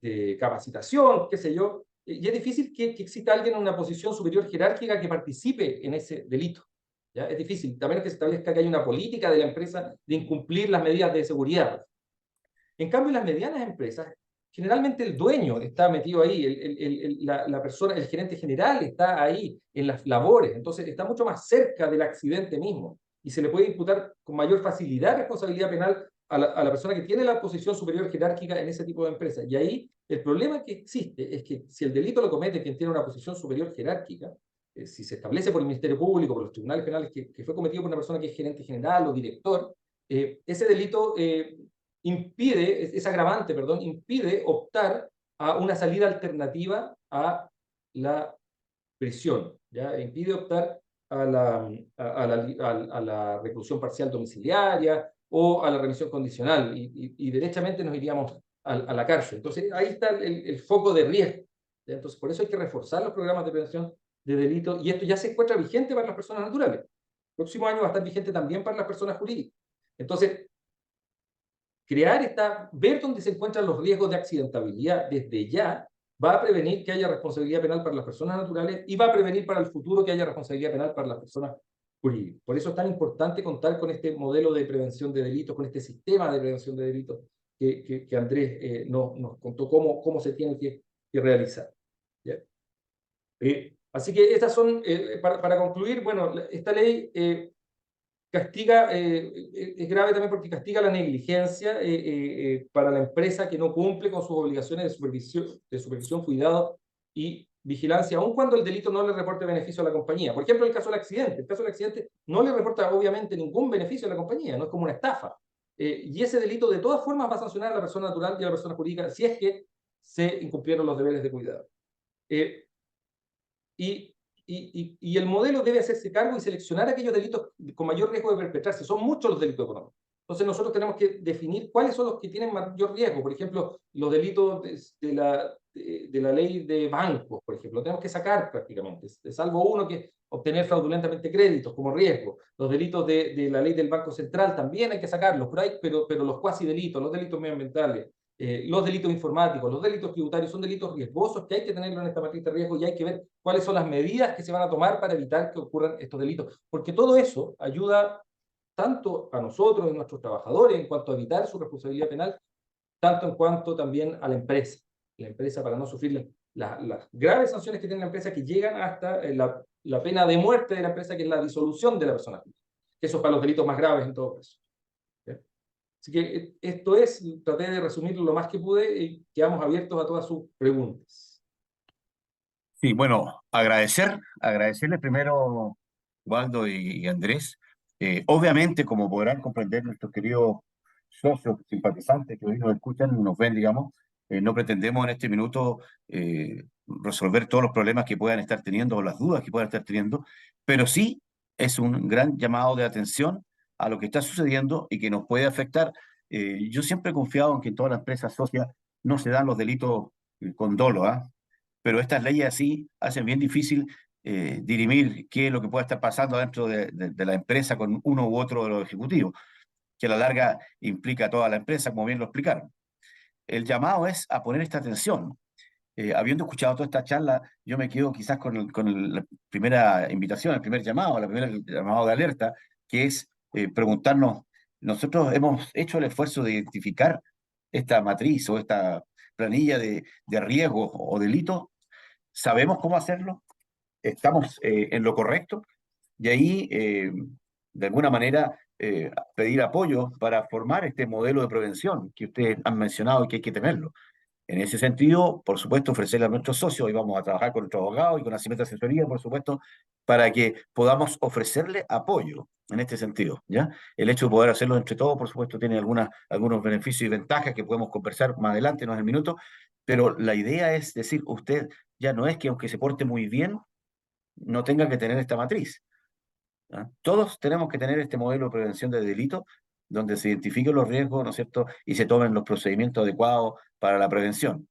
de capacitación, qué sé yo, y es difícil que exista alguien en una posición superior jerárquica que participe en ese delito, ¿ya? Es difícil, también que se establezca que hay una política de la empresa de incumplir las medidas de seguridad. En cambio, en las medianas empresas, generalmente el dueño está metido ahí, la persona, el gerente general está ahí en las labores, entonces está mucho más cerca del accidente mismo y se le puede imputar con mayor facilidad responsabilidad penal a la persona que tiene la posición superior jerárquica en ese tipo de empresas. Y ahí el problema que existe es que si el delito lo comete quien tiene una posición superior jerárquica, si se establece por el Ministerio Público, por los tribunales penales, que fue cometido por una persona que es gerente general o director, ese delito impide, ese agravante, perdón, impide optar a una salida alternativa a la prisión, ¿ya? Impide optar a la reclusión parcial domiciliaria o a la remisión condicional, y derechamente nos iríamos a la cárcel. Entonces, ahí está el foco de riesgo, ¿ya? Entonces, por eso hay que reforzar los programas de prevención de delitos, y esto ya se encuentra vigente para las personas naturales. El próximo año va a estar vigente también para las personas jurídicas. Entonces, ver dónde se encuentran los riesgos de accidentabilidad desde ya va a prevenir que haya responsabilidad penal para las personas naturales y va a prevenir para el futuro que haya responsabilidad penal para las personas jurídicas. Por eso es tan importante contar con este modelo de prevención de delitos, con este sistema de prevención de delitos que Andrés nos contó cómo se tiene que realizar. ¿Ya? Así que estas son, para concluir, bueno, esta ley castiga, es grave también porque castiga la negligencia para la empresa que no cumple con sus obligaciones de supervisión, cuidado y vigilancia, aun cuando el delito no le reporte beneficio a la compañía. Por ejemplo, el caso del accidente. El caso del accidente no le reporta obviamente ningún beneficio a la compañía, no es como una estafa. Y ese delito de todas formas va a sancionar a la persona natural y a la persona jurídica si es que se incumplieron los deberes de cuidado. Y el modelo debe hacerse cargo y seleccionar aquellos delitos con mayor riesgo de perpetrarse. Son muchos los delitos económicos. Entonces nosotros tenemos que definir cuáles son los que tienen mayor riesgo. Por ejemplo, los delitos de la ley de bancos, por ejemplo, tenemos que sacar prácticamente, salvo uno que es obtener fraudulentamente créditos como riesgo. Los delitos de la ley del Banco Central también hay que sacarlos, pero los cuasi delitos, los delitos medioambientales, los delitos informáticos, los delitos tributarios son delitos riesgosos que hay que tenerlo en esta matriz de riesgo y hay que ver cuáles son las medidas que se van a tomar para evitar que ocurran estos delitos. Porque todo eso ayuda tanto a nosotros y a nuestros trabajadores en cuanto a evitar su responsabilidad penal, tanto en cuanto también a la empresa para no sufrir las graves sanciones que tiene la empresa que llegan hasta la pena de muerte de la empresa, que es la disolución de la persona. Eso es para los delitos más graves en todo caso. Así que esto es, traté de resumirlo lo más que pude y quedamos abiertos a todas sus preguntas. Sí, bueno, agradecerle primero, Waldo y Andrés. Obviamente, como podrán comprender nuestros queridos socios, simpatizantes que hoy nos escuchan y nos ven, digamos, no pretendemos en este minuto resolver todos los problemas que puedan estar teniendo o las dudas que puedan estar teniendo, pero sí es un gran llamado de atención a lo que está sucediendo y que nos puede afectar. Yo siempre he confiado en que en todas las empresas socias no se dan los delitos con dolo, ¿ah? Pero estas leyes así hacen bien difícil dirimir qué es lo que puede estar pasando dentro de la empresa con uno u otro de los ejecutivos, que a la larga implica a toda la empresa, como bien lo explicaron. El llamado es a poner esta atención. Habiendo escuchado toda esta charla, yo me quedo quizás con la primera invitación, el primer llamado, la primera llamado de alerta, que es preguntarnos, nosotros hemos hecho el esfuerzo de identificar esta matriz o esta planilla de riesgos o delitos, sabemos cómo hacerlo, estamos en lo correcto, y ahí, de alguna manera, pedir apoyo para formar este modelo de prevención que ustedes han mencionado y que hay que tenerlo. En ese sentido, por supuesto, ofrecerle a nuestros socios, y vamos a trabajar con nuestros abogados y con Nacimiento de Asesoría, por supuesto, para que podamos ofrecerle apoyo en este sentido, ¿ya? El hecho de poder hacerlo entre todos, por supuesto, tiene algunos beneficios y ventajas que podemos conversar más adelante, no es el minuto, pero la idea es decir, usted ya no es que aunque se porte muy bien, no tenga que tener esta matriz, ¿ya? Todos tenemos que tener este modelo de prevención de delitos donde se identifiquen los riesgos, ¿no es cierto?, y se tomen los procedimientos adecuados para la prevención.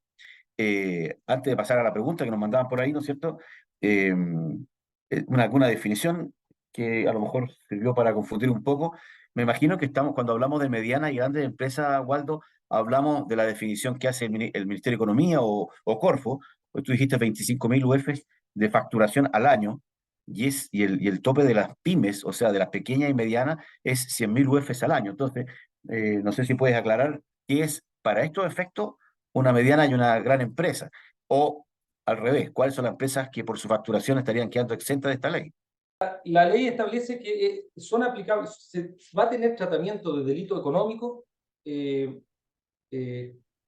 Antes de pasar a la pregunta que nos mandaban por ahí, ¿no es cierto? Una definición que a lo mejor sirvió para confundir un poco. Me imagino que cuando hablamos de medianas y grandes empresas, Waldo, hablamos de la definición que hace el Ministerio de Economía o Corfo, pues tú dijiste 25.000 UF de facturación al año, y el tope de las pymes, o sea, de las pequeñas y medianas, es 100.000 UF al año. Entonces, no sé si puedes aclarar qué es para estos efectos una mediana y una gran empresa, o al revés, cuáles son las empresas que por su facturación estarían quedando exentas de esta ley. La ley establece que son aplicables, se va a tener tratamiento de delito económico,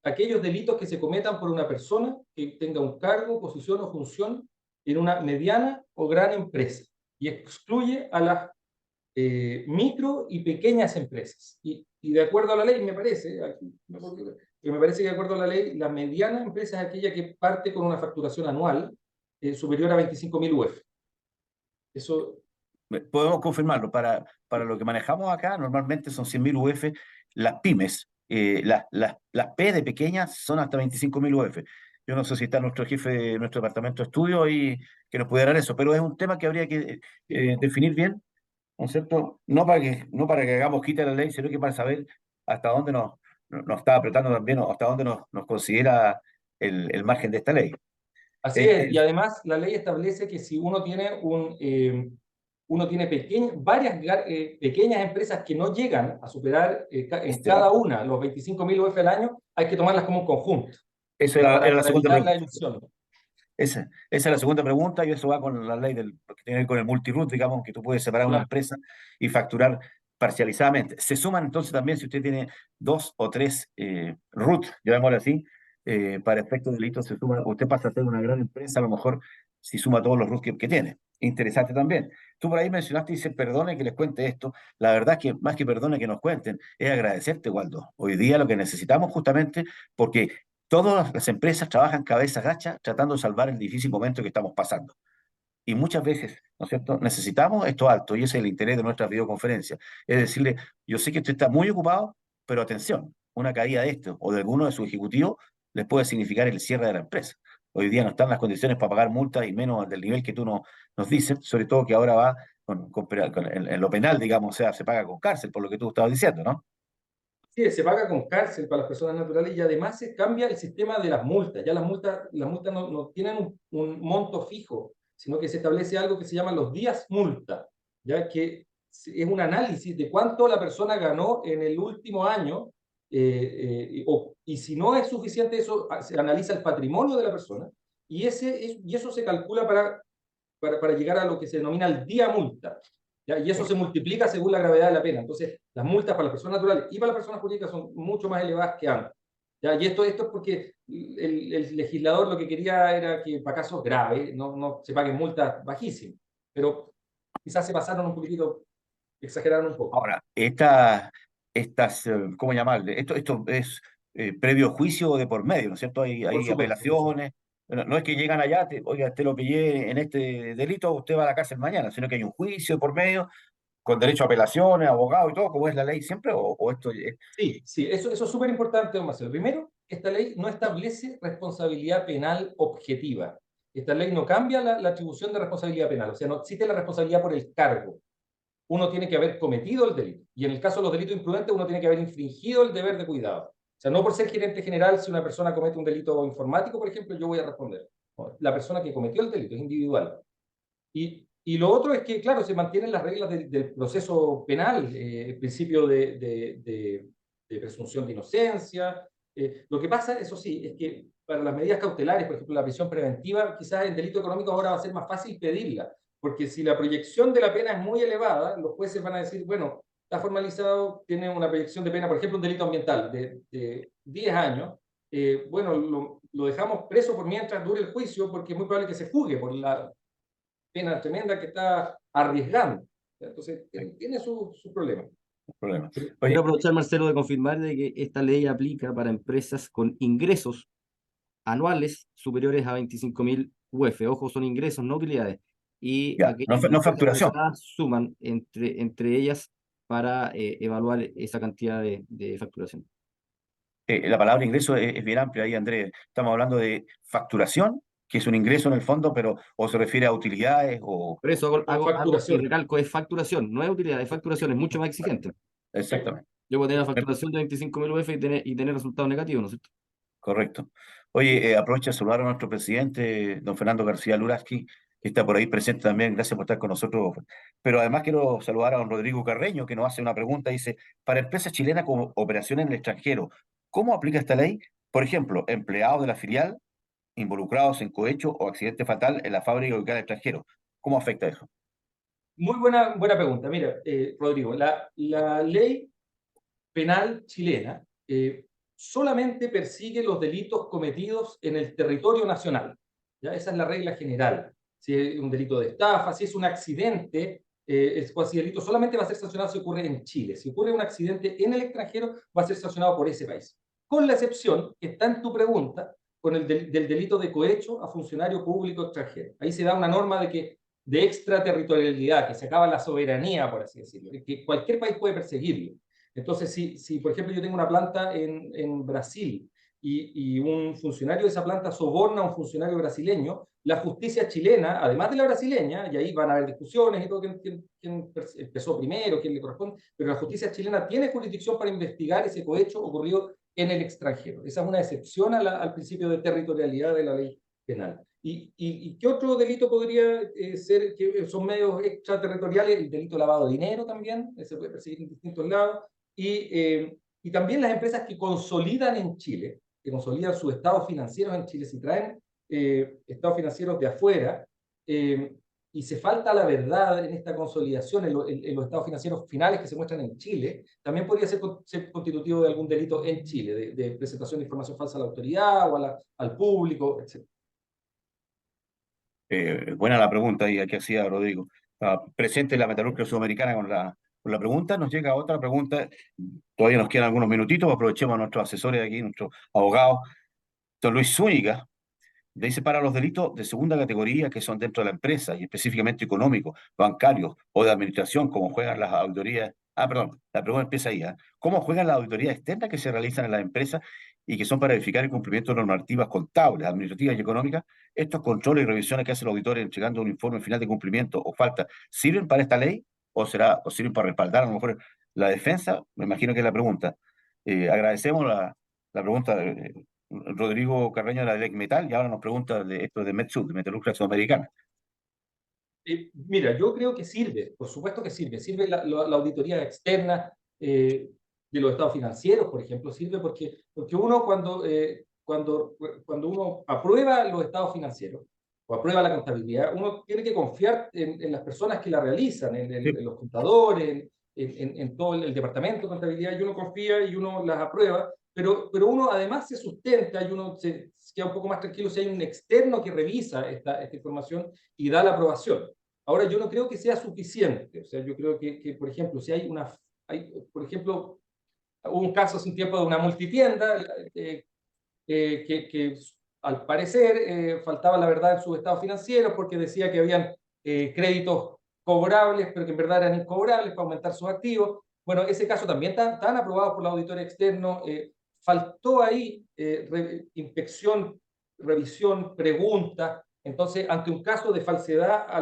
aquellos delitos que se cometan por una persona que tenga un cargo, posición o función en una mediana o gran empresa y excluye a las micro y pequeñas empresas. Y de acuerdo a la ley, me parece, me parece que de acuerdo a la ley, la mediana empresa es aquella que parte con una facturación anual superior a 25.000 UF. Eso, Podemos confirmarlo. Para lo que manejamos acá, normalmente son 100.000 UF. Las pymes, las P de pequeñas son hasta 25.000 UF. Yo no sé si está nuestro jefe de nuestro departamento de estudio y que nos pudiera dar eso, pero es un tema que habría que definir bien, ¿no es cierto? No para que hagamos quita la ley, sino que para saber hasta dónde nos está apretando también, o hasta dónde nos considera el margen de esta ley. así Eh, es, y además la ley establece que si uno tiene varias pequeñas empresas que no llegan a superar en este, cada una los 25.000 UF al año, hay que tomarlas como un conjunto Esa era la para segunda evitar la pregunta. ilusión. Esa es la segunda pregunta y eso va con la ley que tiene que ver con el multiroot, digamos, que tú puedes separar una Claro. empresa y facturar parcializadamente. Se suman entonces también si usted tiene 2 o 3 root, llamémoslo así, para efectos de delito se suma, usted pasa a ser una gran empresa, a lo mejor si suma todos los root que tiene. Interesante también. Tú por ahí mencionaste y dices, perdone que les cuente esto. La verdad es que más que perdone que nos cuenten, es agradecerte, Waldo. Hoy día lo que necesitamos justamente, porque todas las empresas trabajan cabeza gacha tratando de salvar el difícil momento que estamos pasando. Y muchas veces, ¿no es cierto?, necesitamos esto alto y ese es el interés de nuestras videoconferencias. Es decirle, yo sé que usted está muy ocupado, pero atención, una caída de esto o de alguno de sus ejecutivos les puede significar el cierre de la empresa. Hoy día no están las condiciones para pagar multas y menos del nivel que tú nos dices, sobre todo que ahora va en lo penal, digamos, o sea, se paga con cárcel, por lo que tú estabas diciendo, ¿no? Sí, se paga con cárcel para las personas naturales y además se cambia el sistema de las multas. Ya las multas no tienen un monto fijo, sino que se establece algo que se llama los días multa, ya que es un análisis de cuánto la persona ganó en el último año y si no es suficiente eso, se analiza el patrimonio de la persona y eso se calcula para llegar a lo que se denomina el día multa. ¿Ya? Y eso se multiplica según la gravedad de la pena. Entonces, las multas para las personas naturales y para las personas jurídicas son mucho más elevadas que antes. ¿Ya? Y esto es porque el legislador lo que quería era que para casos graves no se paguen multas bajísimas. Pero quizás se pasaron un poquitito, exageraron un poco. Ahora, ¿cómo llamarle? Esto es previo juicio de por medio, ¿no es cierto? Hay, Por hay supuesto, por supuesto. apelaciones. No es que llegan allá, oiga, te lo pillé en este delito, usted va a la cárcel mañana, sino que hay un juicio de por medio, con derecho a apelaciones, abogado y todo, como es la ley siempre, o esto es... Sí, sí, eso es súper importante, don Marcelo. Primero, esta ley no establece responsabilidad penal objetiva. Esta ley no cambia la atribución de responsabilidad penal, o sea, no existe la responsabilidad por el cargo. Uno tiene que haber cometido el delito. Y en el caso de los delitos imprudentes, uno tiene que haber infringido el deber de cuidado. O sea, no por ser gerente general, si una persona comete un delito informático, por ejemplo, yo voy a responder. No, la persona que cometió el delito es individual. Y lo otro es que, claro, se mantienen las reglas del proceso penal, el principio de presunción de inocencia. Lo que pasa, eso sí, es que para las medidas cautelares, por ejemplo, la prisión preventiva, quizás en delito económico ahora va a ser más fácil pedirla, porque si la proyección de la pena es muy elevada, los jueces van a decir, bueno, está formalizado, tiene una proyección de pena, por ejemplo, un delito ambiental de 10 años, bueno, lo dejamos preso por mientras dure el juicio, porque es muy probable que se fugue por la pena tremenda que está arriesgando. Entonces, tiene su problema. problema. Quiero Oye, aprovechar, Marcelo, de confirmar de que esta ley aplica para empresas con ingresos anuales superiores a 25.000 UF. Ojo, son ingresos, no utilidades. Y ya, aquellas no empresas facturación. mencionadas suman entre ellas para evaluar esa cantidad de facturación. La palabra ingreso es bien amplia ahí, Andrés. Estamos hablando de facturación, que es un ingreso en el fondo, pero o se refiere a utilidades o... Por eso hago y Facturación. recalco, es facturación, no es utilidad, es facturación, es mucho más exigente. Exactamente. Yo puedo tener una facturación de 25.000 UF y tener resultados negativos, ¿no es cierto? Correcto. Oye, aprovecho de saludar a nuestro presidente, don Fernando García Luraski, que está por ahí presente también. Gracias por estar con nosotros. Pero además quiero saludar a don Rodrigo Carreño, que nos hace una pregunta. Dice, para empresas chilenas con operación en el extranjero, ¿cómo aplica esta ley? Por ejemplo, empleados de la filial involucrados en cohecho o accidente fatal en la fábrica ubicada en el extranjero. ¿Cómo afecta eso? Muy buena pregunta. Mira, Rodrigo, la ley penal chilena solamente persigue los delitos cometidos en el territorio nacional. ¿Ya? Esa es la regla general. si es un delito de estafa, si es un accidente, el cuasi delito solamente va a ser sancionado si ocurre en Chile. Si ocurre un accidente en el extranjero, va a ser sancionado por ese país. Con la excepción que está en tu pregunta, con el del delito de cohecho a funcionario público extranjero. Ahí se da una norma de extraterritorialidad, que se acaba la soberanía, por así decirlo, que cualquier país puede perseguirlo. Entonces, si por ejemplo yo tengo una planta en Brasil y un funcionario de esa planta soborna a un funcionario brasileño, la justicia chilena, además de la brasileña, y ahí van a haber discusiones y todo, quién empezó primero, quién le corresponde, pero la justicia chilena tiene jurisdicción para investigar ese cohecho ocurrido en el extranjero. Esa es una excepción al principio de territorialidad de la ley penal. ¿Y qué otro delito podría ser, que son medios extraterritoriales? El delito de lavado de dinero también, se puede perseguir en distintos lados, y también las empresas que consolidan en Chile, que consolidan sus estados financieros en Chile, si traen estados financieros de afuera, y se falta la verdad en esta consolidación, en los estados financieros finales que se muestran en Chile, también podría ser constitutivo de algún delito en Chile, de presentación de información falsa a la autoridad o al público, etc. Buena la pregunta y aquí hacía Rodrigo. Presente la metalurgia sudamericana con la pregunta. Nos llega otra pregunta. Todavía nos quedan algunos minutitos. Aprovechemos a nuestros asesores aquí, nuestros abogados. Don Luis Zúñiga dice: para los delitos de segunda categoría que son dentro de la empresa y específicamente económicos, bancarios o de administración, como juegan las auditorías. Perdón, la pregunta empieza ahí. ¿Cómo juegan las auditorías externas que se realizan en las empresas y que son para verificar el cumplimiento de normativas contables, administrativas y económicas? ¿Estos controles y revisiones que hace el auditor entregando un informe final de cumplimiento o falta sirven para esta ley o sirven para respaldar a lo mejor la defensa? Me imagino que es la pregunta. Agradecemos la pregunta de Rodrigo Carreño de la Elec Metal, y ahora nos pregunta de esto de Metsud, de Metalurgia Sudamericana. Mira, yo creo que sirve, por supuesto que sirve. Sirve la auditoría externa de los estados financieros, por ejemplo, sirve porque uno cuando uno aprueba los estados financieros o aprueba la contabilidad, uno tiene que confiar en las personas que la realizan, Sí. en los contadores, en todo el departamento de contabilidad, y uno confía y uno las aprueba, pero uno además se sustenta y uno se queda un poco más tranquilo si hay un externo que revisa esta información y da la aprobación. Ahora, yo no creo que sea suficiente. O sea, yo creo que por ejemplo, si por ejemplo, hubo un caso hace un tiempo de una multitienda que al parecer faltaba la verdad en sus estados financieros porque decía que habían créditos cobrables, pero que en verdad eran incobrables para aumentar sus activos. Bueno, ese caso también están aprobados por el auditor externo. Faltó ahí inspección, revisión, pregunta. Entonces, ante un caso de falsedad a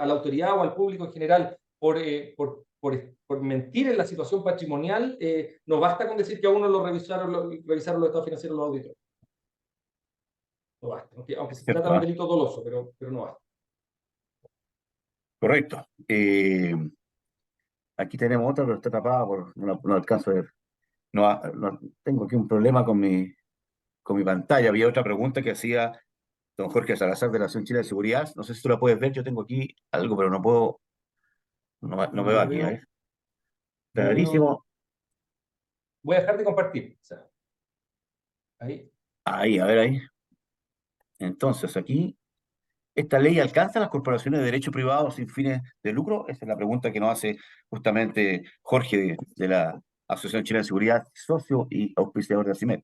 la autoridad o al público en general por mentir en la situación patrimonial, no basta con decir que a uno lo revisaron los estados financieros los auditores. No basta, aunque se trata Cierto, de un delito doloso, pero no basta. correcto. Aquí tenemos otra, pero está tapada no alcanzo a ver. Tengo aquí un problema con mi pantalla. Había otra pregunta que hacía don Jorge Salazar de la Asociación Chile de Seguridad. No sé si tú la puedes ver. Yo tengo aquí algo, pero no puedo. No No veo la aquí. veo, no la veo. Clarísimo. Voy a dejar de compartir. O sea, ahí. Ahí, a ver ahí. Entonces, aquí, ¿esta ley alcanza a las corporaciones de derecho privado sin fines de lucro? Esa es la pregunta que nos hace justamente Jorge de la Asociación Chilena de Seguridad, socio y auspiciador de ACIMED.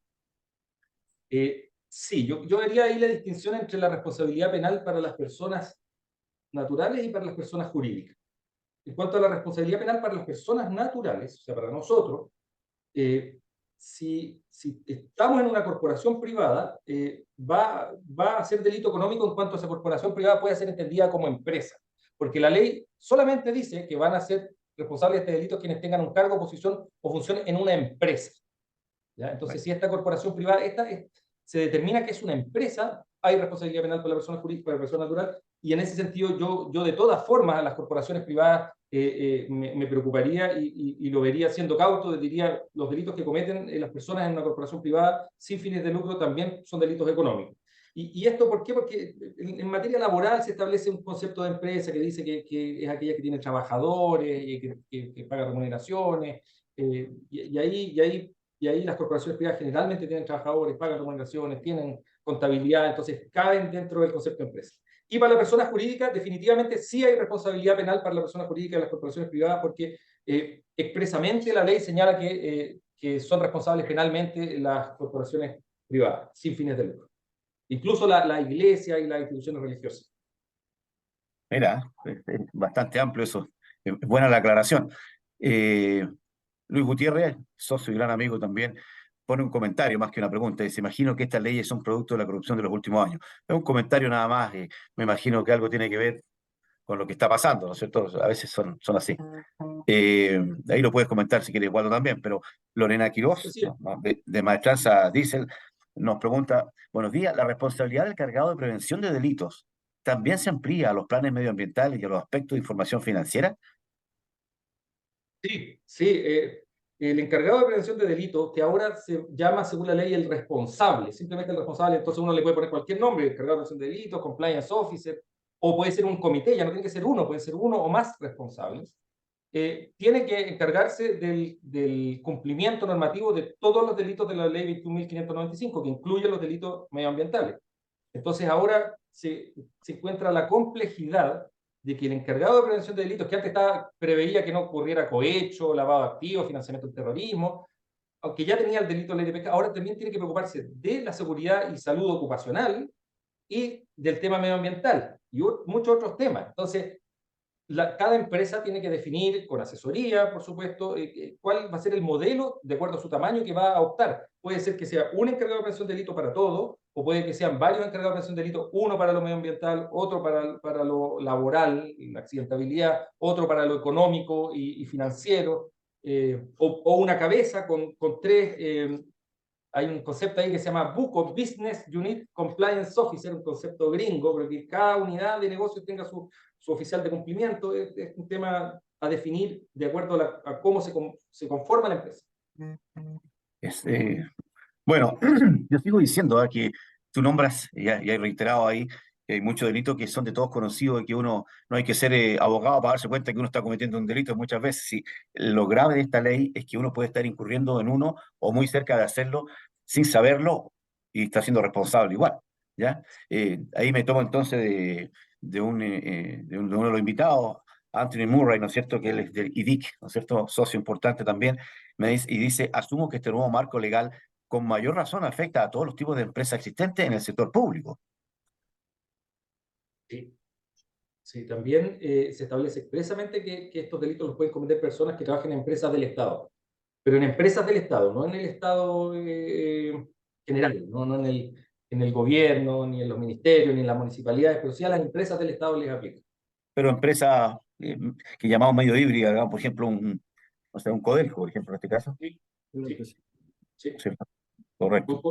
Sí, yo haría ahí la distinción entre la responsabilidad penal para las personas naturales y para las personas jurídicas. En cuanto a la responsabilidad penal para las personas naturales, o sea, para nosotros, si estamos en una corporación privada, va a ser delito económico en cuanto esa corporación privada pueda ser entendida como empresa, porque la ley solamente dice que van a ser responsables de este delito quienes tengan un cargo, posición o función en una empresa. ¿Ya? Entonces, si esta corporación privada se determina que es una empresa, hay responsabilidad penal para la persona jurídica, para la persona natural, y en ese sentido yo de todas formas a las corporaciones privadas me preocuparía y lo vería siendo cauto, diría los delitos que cometen las personas en una corporación privada sin fines de lucro también son delitos económicos. ¿Y esto por qué? Porque en materia laboral se establece un concepto de empresa que dice que es aquella que tiene trabajadores y que paga remuneraciones, y ahí las corporaciones privadas generalmente tienen trabajadores, pagan remuneraciones, tienen contabilidad, entonces caben dentro del concepto de empresa. Y para la persona jurídica, definitivamente sí hay responsabilidad penal para la persona jurídica de las corporaciones privadas, porque expresamente la ley señala que son responsables penalmente las corporaciones privadas, sin fines de lucro. Incluso la iglesia y las instituciones religiosas. Mira, es bastante amplio eso. Es buena la aclaración. Eh, Luis Gutiérrez, socio y gran amigo también, pone un comentario más que una pregunta. Dice, imagino que estas leyes son producto de la corrupción de los últimos años. Es un comentario nada más. Me imagino que algo tiene que ver con lo que está pasando, ¿no es cierto? A veces son así. Ahí lo puedes comentar si quieres, Waldo también, pero Lorena Quirós, Sí, ¿no? De Maestranza Diesel, nos pregunta, buenos días, ¿la responsabilidad del cargado de prevención de delitos también se amplía a los planes medioambientales y a los aspectos de información financiera? sí, sí. El encargado de prevención de delitos, que ahora se llama, según la ley, el responsable, simplemente el responsable, entonces uno le puede poner cualquier nombre, el encargado de prevención de delitos, compliance officer, o puede ser un comité, ya no tiene que ser uno, pueden ser uno o más responsables. Tiene que encargarse del cumplimiento normativo de todos los delitos de la ley 21.595, que incluye los delitos medioambientales. Entonces ahora se encuentra la complejidad de que el encargado de prevención de delitos, que antes preveía que no ocurriera cohecho, lavado de activos, financiamiento del terrorismo, aunque ya tenía el delito de ley de pesca, ahora también tiene que preocuparse de la seguridad y salud ocupacional y del tema medioambiental y muchos otros temas. Entonces, cada empresa tiene que definir con asesoría, por supuesto, cuál va a ser el modelo de acuerdo a su tamaño que va a optar. Puede ser que sea un encargado de prevención de delito para todo, o puede que sean varios encargados de prevención de delito, uno para lo medioambiental, otro para lo laboral, la accidentabilidad, otro para lo económico y financiero, o una cabeza con tres. Hay un concepto ahí que se llama BUCO, Business Unit Compliance Officer, un concepto gringo, pero que cada unidad de negocio tenga su oficial de cumplimiento. Es un tema a definir de acuerdo a cómo se conforma la empresa. Es, bueno, yo sigo diciendo que tú nombras, y hay reiterado ahí, que hay muchos delitos que son de todos conocidos y que uno no hay que ser abogado para darse cuenta que uno está cometiendo un delito muchas veces. Sí, lo grave de esta ley es que uno puede estar incurriendo en uno o muy cerca de hacerlo sin saberlo y está siendo responsable igual, ¿ya? Ahí me tomo entonces de uno de los invitados, Anthony Murray, ¿no es cierto?, que él es del IDIC, ¿no es cierto?, socio importante también, y dice, asumo que este nuevo marco legal con mayor razón afecta a todos los tipos de empresas existentes en el sector público. Sí, sí, también se establece expresamente que estos delitos los pueden cometer personas que trabajen en empresas del Estado, pero en empresas del Estado, no en el Estado general, no en el gobierno, ni en los ministerios, ni en las municipalidades, pero sí a las empresas del Estado les aplica. Pero empresas que llamamos medio híbrida, digamos, por ejemplo, o sea, un Codelco, por ejemplo, en este caso. Sí, sí, sí. ¿Cierto? Correcto,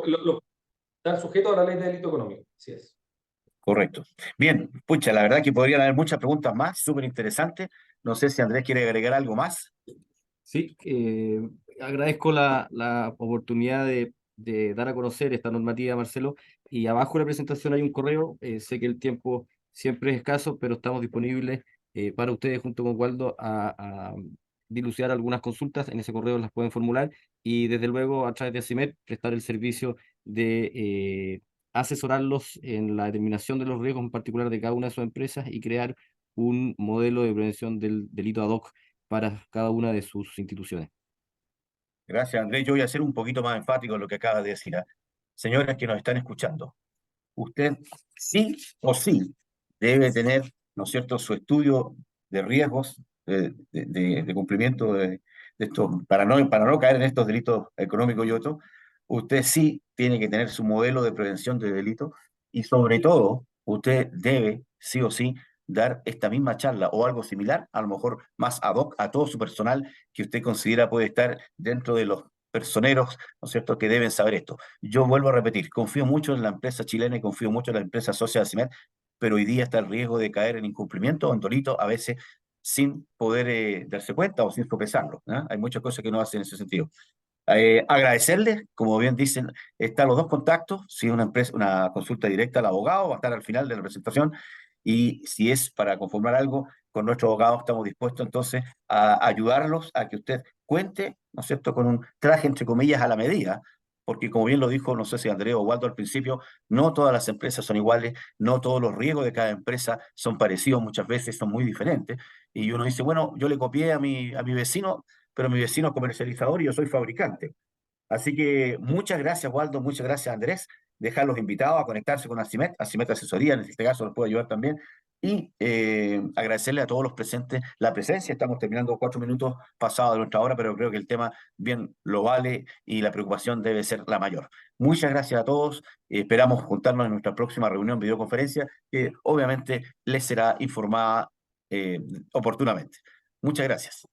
Están sujetos a la ley de delito económico, así es. correcto. Bien, pucha, la verdad que podrían haber muchas preguntas más, súper interesantes. No sé si Andrés quiere agregar algo más. Sí, agradezco la oportunidad de dar a conocer esta normativa, Marcelo. Y abajo de la presentación hay un correo. Sé que el tiempo siempre es escaso, pero estamos disponibles para ustedes junto con Waldo a dilucidar algunas consultas. En ese correo las pueden formular y desde luego a través de ACIMED prestar el servicio de asesorarlos en la determinación de los riesgos en particular de cada una de sus empresas y crear un modelo de prevención del delito ad hoc para cada una de sus instituciones. Gracias, Andrés. Yo voy a ser un poquito más enfático en lo que acaba de decir. Señoras que nos están escuchando, usted sí o sí debe tener, ¿no es cierto?, su estudio de riesgos de cumplimiento de esto, para no caer en estos delitos económicos y otros. Usted sí tiene que tener su modelo de prevención de delitos y sobre todo, usted debe, sí o sí, dar esta misma charla o algo similar, a lo mejor más ad hoc a todo su personal que usted considera puede estar dentro de los personeros, ¿no es cierto?, que deben saber esto. Yo vuelvo a repetir, confío mucho en la empresa chilena y confío mucho en la empresa socia de CIMED, pero hoy día está el riesgo de caer en incumplimiento o en delito, a veces sin poder darse cuenta o sin sopesarlo, ¿eh? Hay muchas cosas que no hacen en ese sentido. Agradecerles, como bien dicen, están los dos contactos, si es una empresa, una consulta directa al abogado, va a estar al final de la presentación, y si es para conformar algo, con nuestro abogado estamos dispuestos entonces a ayudarlos a que usted cuente, ¿no es cierto?, con un traje, entre comillas, a la medida, porque como bien lo dijo, no sé si Andrés o Waldo al principio, no todas las empresas son iguales, no todos los riesgos de cada empresa son parecidos, muchas veces son muy diferentes. Y uno dice, bueno, yo le copié a mi vecino, pero mi vecino es comercializador y yo soy fabricante. Así que muchas gracias, Waldo, muchas gracias, Andrés. Dejar los invitados a conectarse con Acimet, Acimet Asesoría, en este caso los puedo ayudar también. Y agradecerle a todos los presentes la presencia. Estamos terminando 4 minutos pasados de nuestra hora, pero creo que el tema bien lo vale y la preocupación debe ser la mayor. Muchas gracias a todos. Esperamos juntarnos en nuestra próxima reunión videoconferencia, que obviamente les será informada oportunamente. Muchas gracias.